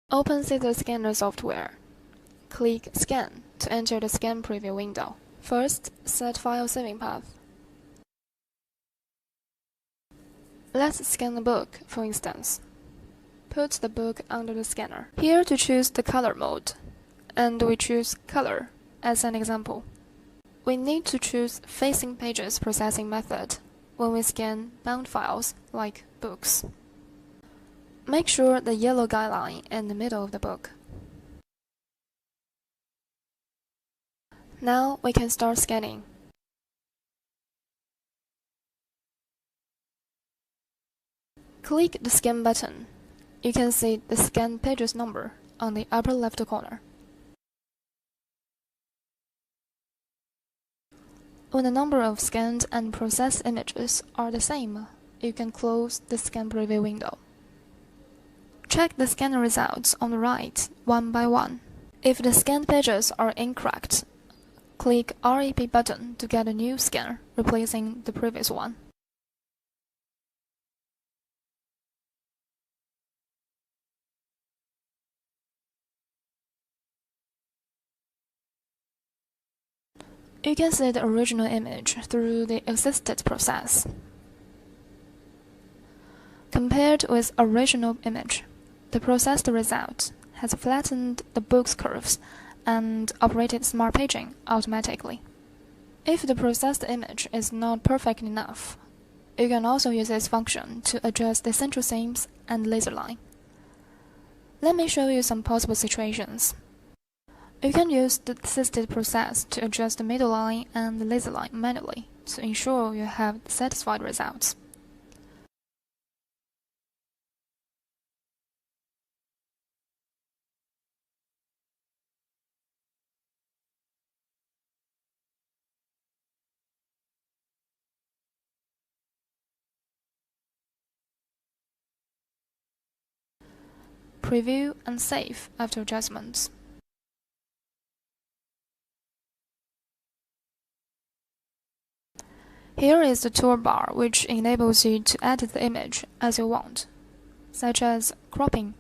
Open CZUR Scanner software. Click Scan to enter the scan preview window. First, set file saving path. Let's scan a book, for instance. Put the book under the scanner. Here to choose the color mode, and we choose color as an example. We need to choose facing pages processing method when we scan bound files like books. Make sure the yellow guideline in the middle of the book. Now we can start scanning. Click the Scan button. You can see the Scan Pages number on the upper left corner. When the number of scanned and processed images are the same, you can close the Scan Preview window. Check the scanner results on the right, one by one. If the scanned pages are incorrect, click REP button to get a new scanner, replacing the previous one. You can see the original image through the assisted process. Compared with original image, the processed result has flattened the book's curves and operated smart paging automatically. If the processed image is not perfect enough, you can also use this function to adjust the central seams and laser line. Let me show you some possible situations. You can use the assisted process to adjust the middle line and the laser line manually to ensure you have satisfied results. Preview and save after adjustments. Here is the toolbar which enables you to edit the image as you want, such as cropping.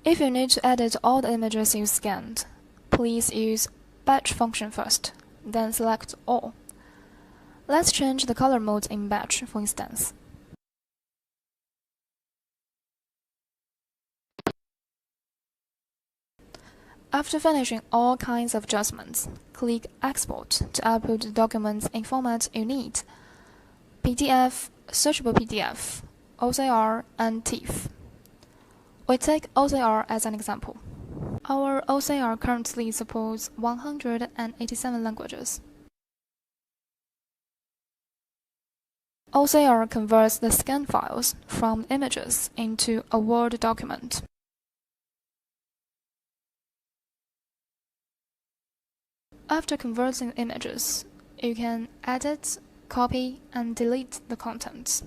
If you need to edit all the images you scanned, please use Batch function first, then select All. Let's change the color mode in Batch, for instance. After finishing all kinds of adjustments, click Export to output the documents in format you need: PDF, searchable PDF, OCR, and TIFF. We take OCR as an example. Our OCR currently supports 187 languages. OCR converts the scan files from images into a Word document. After converting images, you can edit, copy, and delete the contents.